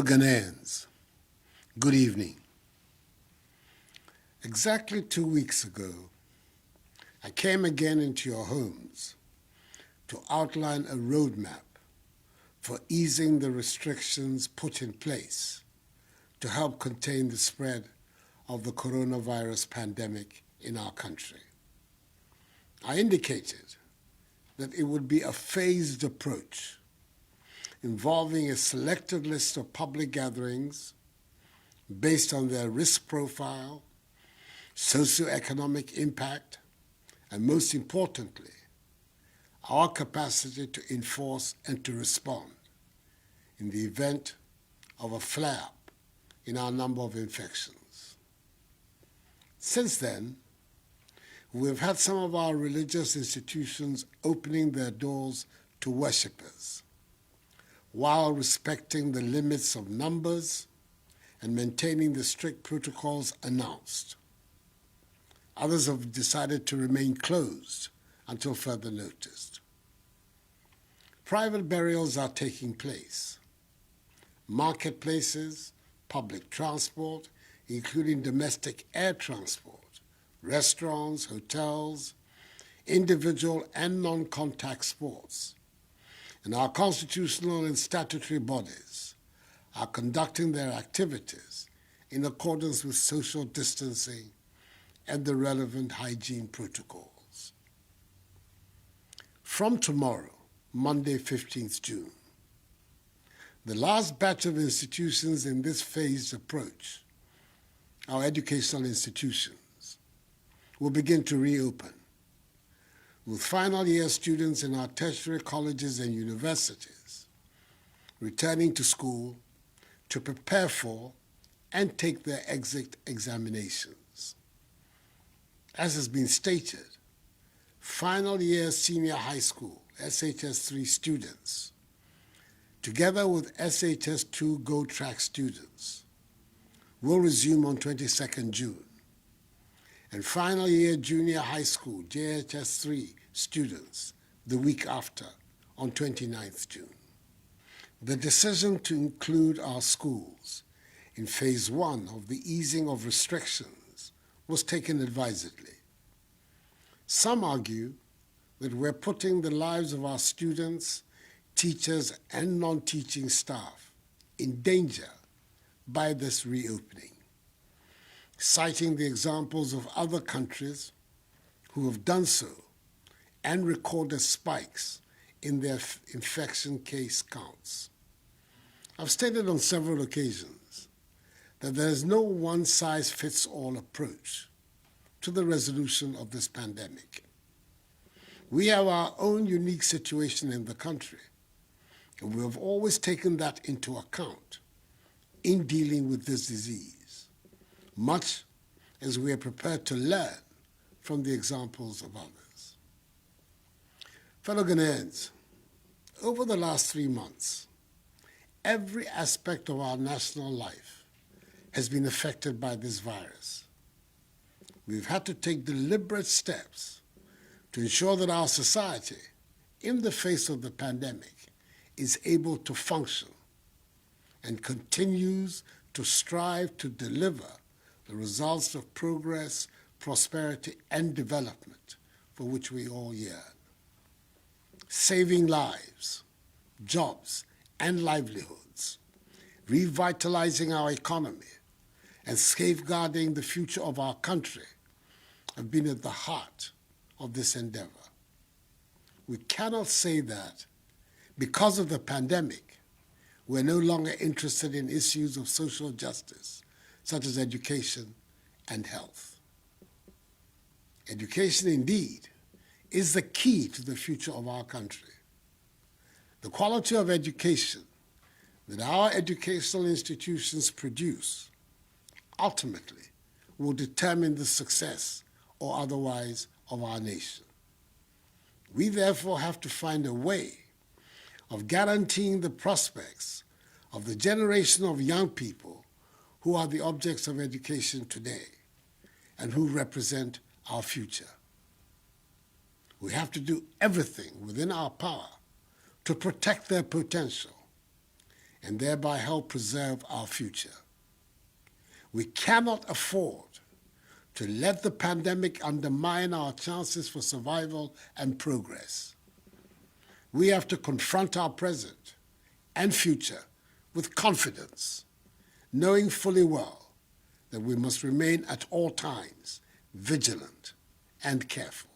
Fellow Ghanaians, good evening. Exactly 2 weeks ago, I came again into your homes to outline a roadmap for easing the restrictions put in place to help contain the spread of the coronavirus pandemic in our country. I indicated that it would be a phased approach involving a selected list of public gatherings based on their risk profile, socioeconomic impact, and most importantly, our capacity to enforce and to respond in the event of a flare-up in our number of infections. Since then, we have had some of our religious institutions opening their doors to worshippers, while respecting the limits of numbers and maintaining the strict protocols announced. Others have decided to remain closed until further notice. Private burials are taking place. Marketplaces, public transport, including domestic air transport, restaurants, hotels, individual and non-contact sports, and our constitutional and statutory bodies are conducting their activities in accordance with social distancing and the relevant hygiene protocols. From tomorrow, Monday, 15th June, the last batch of institutions in this phased approach, our educational institutions, will begin to reopen, with final year students in our tertiary colleges and universities returning to school to prepare for and take their exit examinations. As has been stated, final year senior high school SHS3 students, together with SHS2 Go Track students, will resume on 22nd June, and final year junior high school JHS3 students the week after, on 29th June. The decision to include our schools in phase 1 of the easing of restrictions was taken advisedly. Some argue that we're putting the lives of our students, teachers, and non-teaching staff in danger by this reopening, citing the examples of other countries who have done so and recorded spikes in their infection case counts. I've stated on several occasions that there is no one-size-fits-all approach to the resolution of this pandemic. We have our own unique situation in the country, and we have always taken that into account in dealing with this disease, much as we are prepared to learn from the examples of others. Fellow Ghanaians, over the last 3 months, every aspect of our national life has been affected by this virus. We've had to take deliberate steps to ensure that our society, in the face of the pandemic, is able to function and continues to strive to deliver the results of progress, prosperity, and development for which we all yearn. Saving lives, jobs, and livelihoods, revitalizing our economy, and safeguarding the future of our country have been at the heart of this endeavor. We cannot say that because of the pandemic, we're no longer interested in issues of social justice, such as education and health. Education, indeed, is the key to the future of our country. The quality of education that our educational institutions produce ultimately will determine the success or otherwise of our nation. We therefore have to find a way of guaranteeing the prospects of the generation of young people who are the objects of education today and who represent our future. We have to do everything within our power to protect their potential and thereby help preserve our future. We cannot afford to let the pandemic undermine our chances for survival and progress. We have to confront our present and future with confidence, knowing fully well that we must remain at all times vigilant and careful.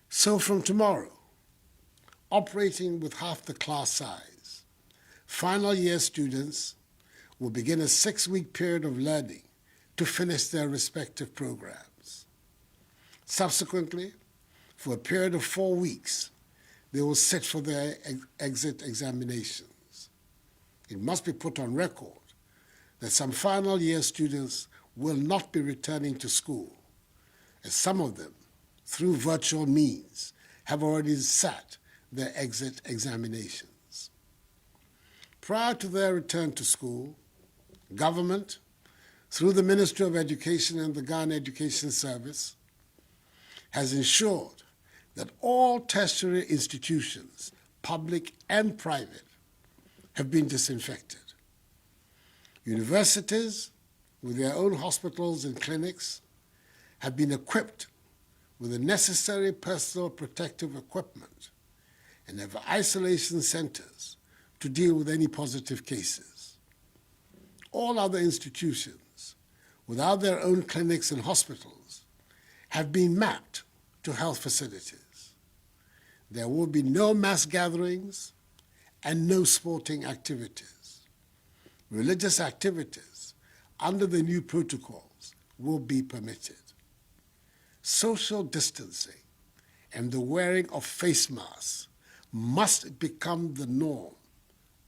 So from tomorrow, operating with half the class size, final year students will begin a 6-week period of learning to finish their respective programs. Subsequently, for a period of 4 weeks, they will sit for their exit examinations. It must be put on record that some final year students will not be returning to school, as some of them, through virtual means, have already sat their exit examinations. Prior to their return to school, government, through the Ministry of Education and the Ghana Education Service, has ensured that all tertiary institutions, public and private, have been disinfected. Universities, with their own hospitals and clinics, have been equipped with the necessary personal protective equipment and have isolation centers to deal with any positive cases. All other institutions, without their own clinics and hospitals, have been mapped to health facilities. There will be no mass gatherings and no sporting activities. Religious activities under the new protocols will be permitted. Social distancing and the wearing of face masks must become the norm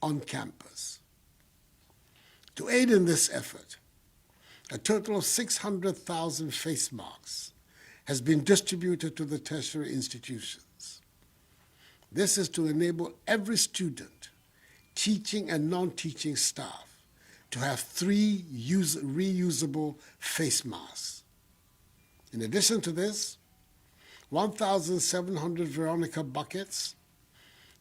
on campus. To aid in this effort, a total of 600,000 face masks has been distributed to the tertiary institutions. This is to enable every student, teaching and non-teaching staff, to have 3 reusable face masks. In addition to this, 1,700 Veronica buckets,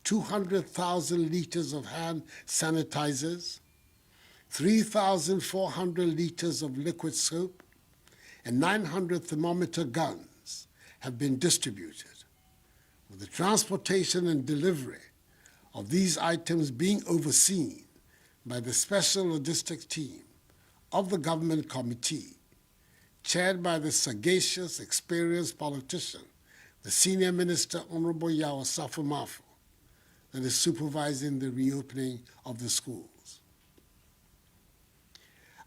200,000 liters of hand sanitizers, 3,400 liters of liquid soap, and 900 thermometer guns have been distributed, with the transportation and delivery of these items being overseen by the Special Logistics Team of the Government Committee, chaired by the sagacious, experienced politician, the Senior Minister, Honorable Yao Asafo-Mafo, that is supervising the reopening of the schools.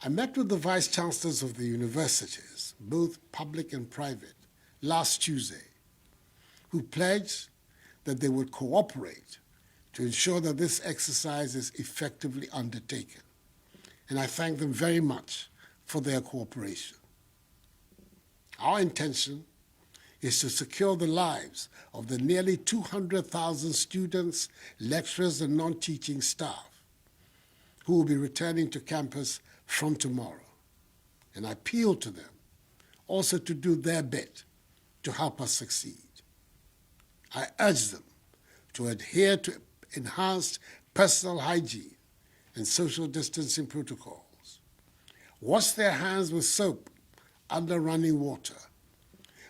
I met with the Vice Chancellors of the universities, both public and private, last Tuesday, who pledged that they would cooperate to ensure that this exercise is effectively undertaken. And I thank them very much for their cooperation. Our intention is to secure the lives of the nearly 200,000 students, lecturers, and non-teaching staff who will be returning to campus from tomorrow. And I appeal to them also to do their bit to help us succeed. I urge them to adhere to enhanced personal hygiene and social distancing protocols, wash their hands with soap under running water,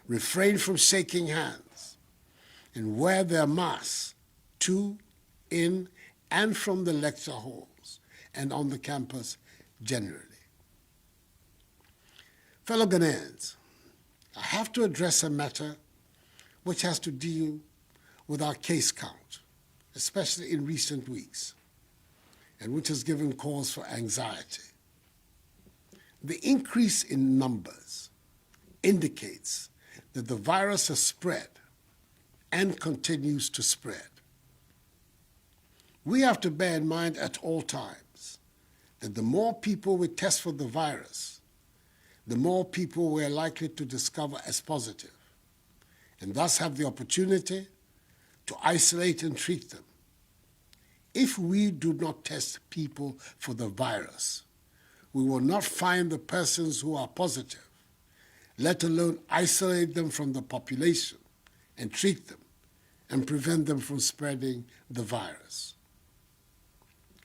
refrain from shaking hands, and wear their masks to, in, and from the lecture halls and on the campus generally. Fellow Ghanaians, I have to address a matter which has to deal with our case count, especially in recent weeks, and which has given cause for anxiety. The increase in numbers indicates that the virus has spread and continues to spread. We have to bear in mind at all times that the more people we test for the virus, the more people we are likely to discover as positive, and thus have the opportunity to isolate and treat them. If we do not test people for the virus, we will not find the persons who are positive, let alone isolate them from the population and treat them and prevent them from spreading the virus.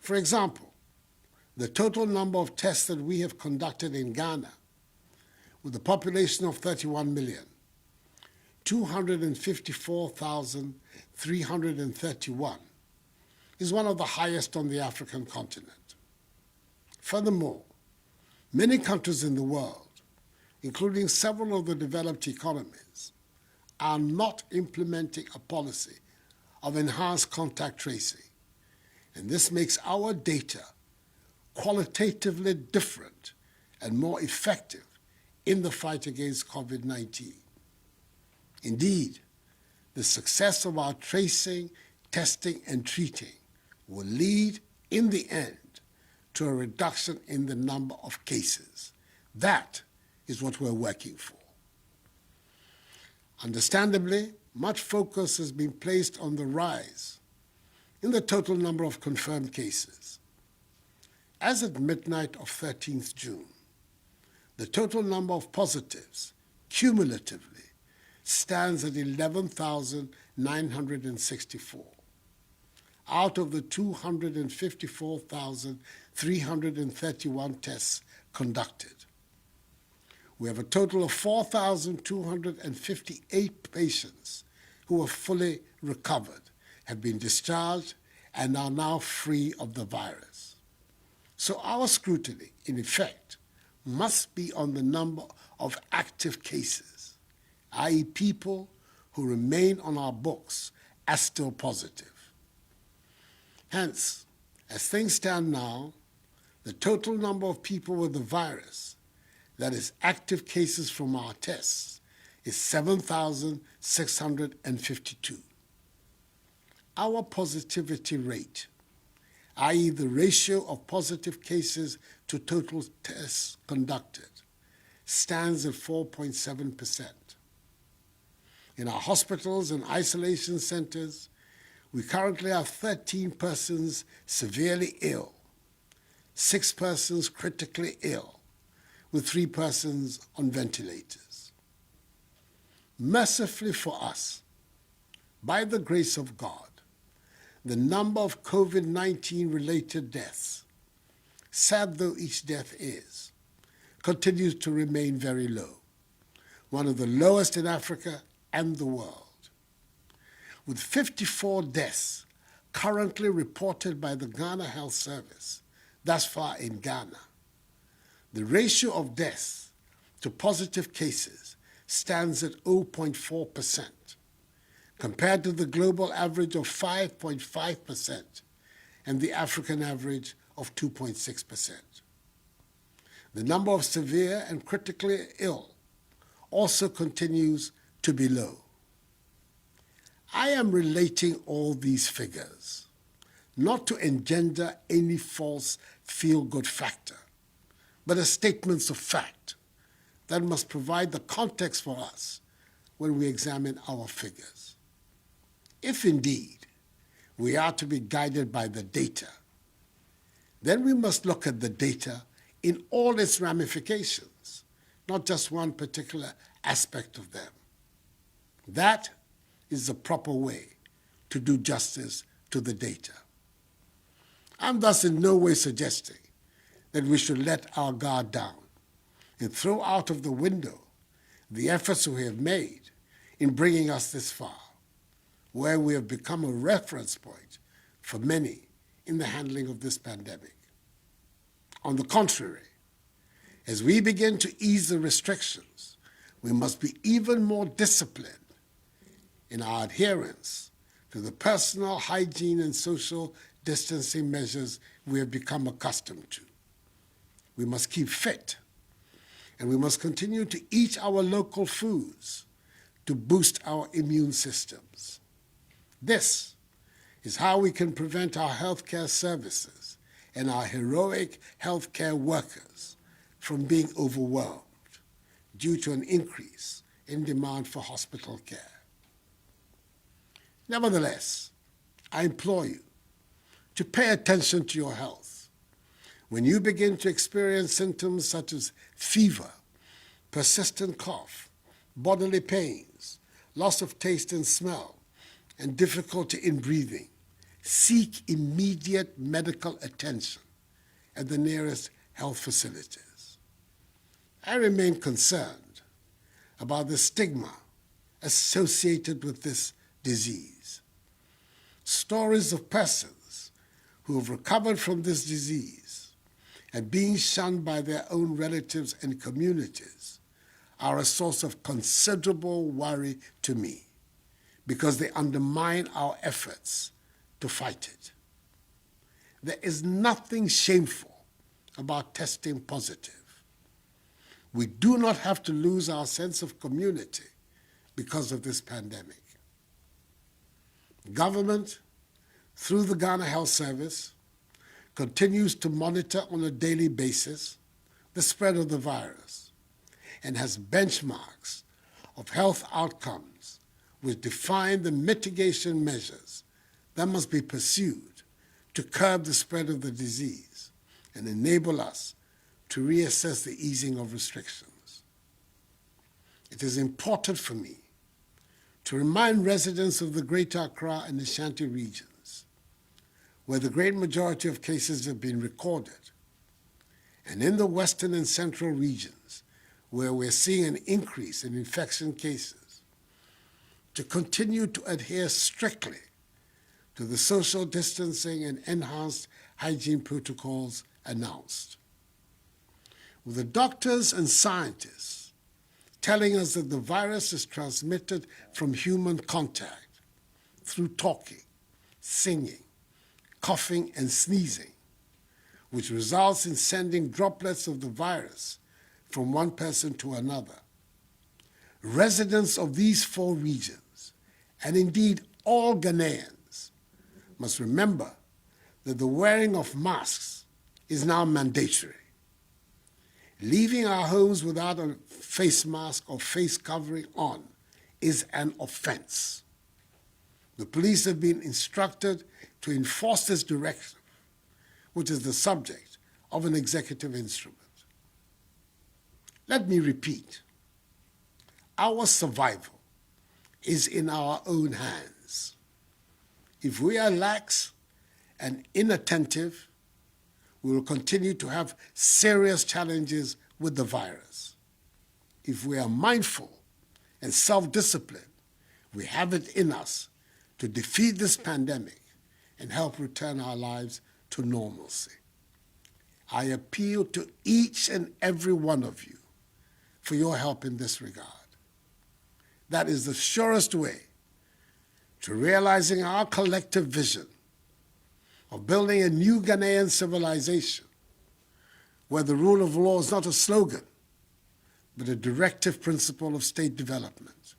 For example, the total number of tests that we have conducted in Ghana, with a population of 31 million, 254,331, is one of the highest on the African continent. Furthermore, many countries in the world, including several of the developed economies, are not implementing a policy of enhanced contact tracing, and this makes our data qualitatively different and more effective in the fight against COVID-19. Indeed, the success of our tracing, testing, and treating will lead, in the end, to a reduction in the number of cases. That is what we're working for. Understandably, much focus has been placed on the rise in the total number of confirmed cases. As at midnight of 13th June, the total number of positives, cumulatively, stands at 11,964. Out of the 254,331 tests conducted, we have a total of 4,258 patients who are fully recovered, have been discharged, and are now free of the virus. So our scrutiny, in effect, must be on the number of active cases, i.e. people who remain on our books as still positive. Hence, as things stand now, the total number of people with the virus, that is active cases from our tests, is 7,652. Our positivity rate, i.e. the ratio of positive cases to total tests conducted, stands at 4.7%. In our hospitals and isolation centers, we currently have 13 persons severely ill, 6 persons critically ill, with 3 persons on ventilators. Mercifully for us, by the grace of God, the number of COVID-19 related deaths, sad though each death is, continues to remain very low, one of the lowest in Africa and the world. With 54 deaths currently reported by the Ghana Health Service thus far in Ghana, the ratio of deaths to positive cases stands at 0.4%, compared to the global average of 5.5% and the African average of 2.6%. The number of severe and critically ill also continues to be low. I am relating all these figures not to engender any false feel-good factor, but as statements of fact that must provide the context for us when we examine our figures. If indeed we are to be guided by the data, then we must look at the data in all its ramifications, not just one particular aspect of them. That is the proper way to do justice to the data. I'm thus in no way suggesting that we should let our guard down and throw out of the window the efforts we have made in bringing us this far, where we have become a reference point for many in the handling of this pandemic. On the contrary, as we begin to ease the restrictions, we must be even more disciplined in our adherence to the personal hygiene and social distancing measures we have become accustomed to. We must keep fit, and we must continue to eat our local foods to boost our immune systems. This is how we can prevent our healthcare services and our heroic healthcare workers from being overwhelmed due to an increase in demand for hospital care. Nevertheless, I implore you to pay attention to your health. When you begin to experience symptoms such as fever, persistent cough, bodily pains, loss of taste and smell, and difficulty in breathing, seek immediate medical attention at the nearest health facilities. I remain concerned about the stigma associated with this disease. Stories of persons who have recovered from this disease and being shunned by their own relatives and communities are a source of considerable worry to me because they undermine our efforts to fight it. There is nothing shameful about testing positive. We do not have to lose our sense of community because of this pandemic. Government, through the Ghana Health Service, continues to monitor on a daily basis the spread of the virus and has benchmarks of health outcomes which define the mitigation measures that must be pursued to curb the spread of the disease and enable us to reassess the easing of restrictions. It is important for me to remind residents of the Greater Accra and Ashanti regions, where the great majority of cases have been recorded, and in the western and central regions, where we're seeing an increase in infection cases, to continue to adhere strictly to the social distancing and enhanced hygiene protocols announced. With the doctors and scientists telling us that the virus is transmitted from human contact through talking, singing, coughing, and sneezing, which results in sending droplets of the virus from one person to another. Residents of these 4 regions, and indeed all Ghanaians, must remember that the wearing of masks is now mandatory. Leaving our homes without a face mask or face covering on is an offense. The police have been instructed to enforce this directive, which is the subject of an executive instrument. Let me repeat, our survival is in our own hands. If we are lax and inattentive, we will continue to have serious challenges with the virus. If we are mindful and self-disciplined, we have it in us to defeat this pandemic and help return our lives to normalcy. I appeal to each and every one of you for your help in this regard. That is the surest way to realizing our collective vision of building a new Ghanaian civilization where the rule of law is not a slogan, but a directive principle of state development,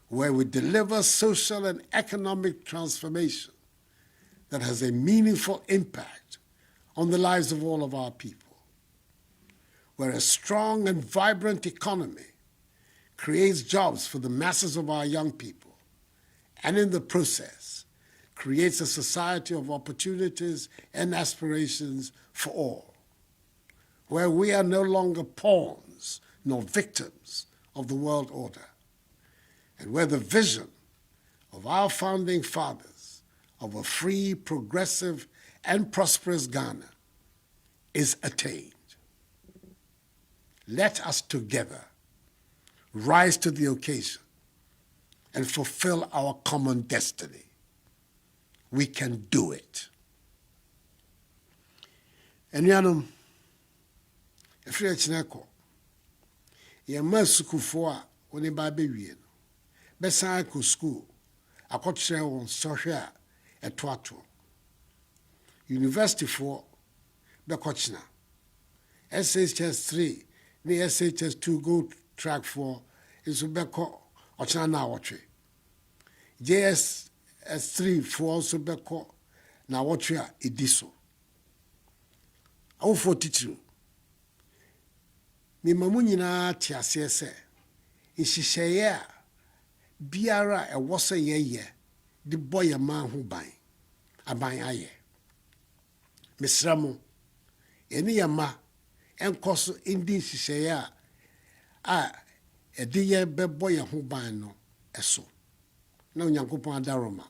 where we deliver social and economic transformation that has a meaningful impact on the lives of all of our people, where a strong and vibrant economy creates jobs for the masses of our young people, and in the process, creates a society of opportunities and aspirations for all, where we are no longer pawns nor victims of the world order, and where the vision of our founding fathers of a free, progressive, and prosperous Ghana is attained. Let us together rise to the occasion and fulfill our common destiny. We can do it. Enuanom, efiri echineko, yema sukufoɔ a wɔne ba bɛwie no, bɛsan akɔ school, akɔkyerɛ wɔn sɔhwɛ a ɛtoato. University foɔ bɛkɔkyena. SHS 3 ne SHS 2 gold track foɔ nso bɛkɔ ɔkyena na awɔtwe. JSS3 foɔ nso bɛkɔ na awɔtwe a ɛdi so. Awofo titiri, mema mo nyinaa te aseɛ sɛ nhyehyɛeɛ a biara a ɛwɔ sɛ yɛyɛ de bɔ yɛn man ho ban, aban ayɛ. Mesrɛ mo, yɛne yɛn mma ɛnkɔ so ndi nhyehyɛeɛ a ɛde yɛ bɛbɔ yɛn ho ban no ɛso. Na Onyankopɔn adaroma,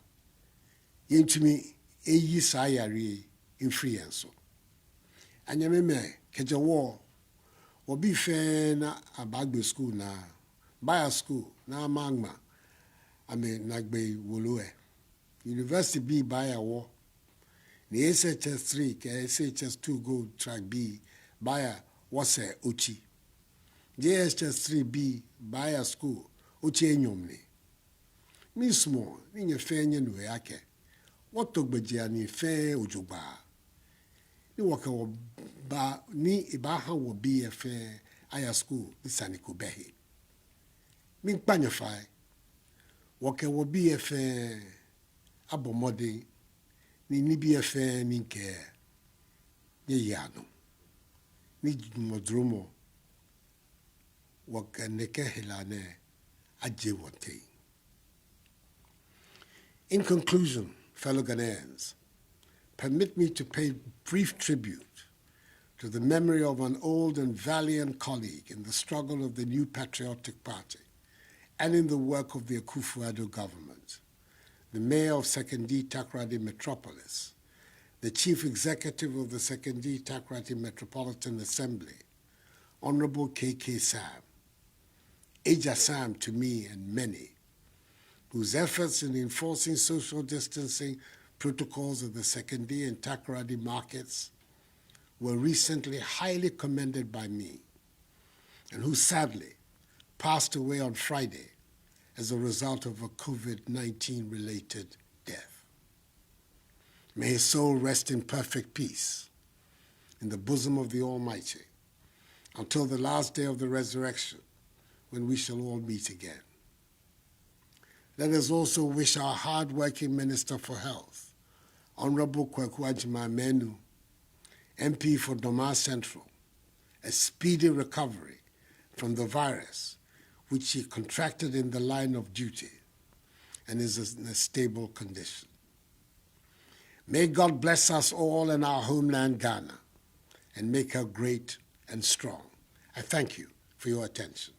yɛntumi ɛyi saa yare mfiri yɛn so. Anyame me kɛgye wɔ obi fɛ na abagbe school na Bayer school na amangma nagbe woloe university B Bayer wɔ na SHS3 ka SHS2 go track B Bayer wɔsɛ ochi JHS3B Bayer school ochi enyomne mi small ni nye fɛ nye no yake wɔtɔ gbegye ani fɛ ojogba ni wɔka wɔ ba ni ibaha wɔ bi fɛ aya school bisani ko behi mi kpanyefai wɔka wɔ bi fɛ abɔmɔden ni bi fɛ ni nke nye yano ni modromo wɔka neke helane aje wote. In conclusion, fellow Ghanaians, permit me to pay brief tribute to the memory of an old and valiant colleague in the struggle of the New Patriotic Party and in the work of the Akufo Addo government, the mayor of Sekondi Takoradi Metropolis, the chief executive of the Sekondi Takoradi Metropolitan Assembly, Honorable K.K. Sam, Eja Sam to me and many, whose efforts in enforcing social distancing protocols of the Sekondi and Takoradi markets were recently highly commended by me, and who sadly passed away on Friday as a result of a COVID-19 related death. May his soul rest in perfect peace in the bosom of the Almighty until the last day of the resurrection, when we shall all meet again. Let us also wish our hard-working Minister for Health, Honorable Kwaku Menu, MP for Doma Central, a speedy recovery from the virus which he contracted in the line of duty and is in a stable condition. May God bless us all in our homeland, Ghana, and make her great and strong. I thank you for your attention.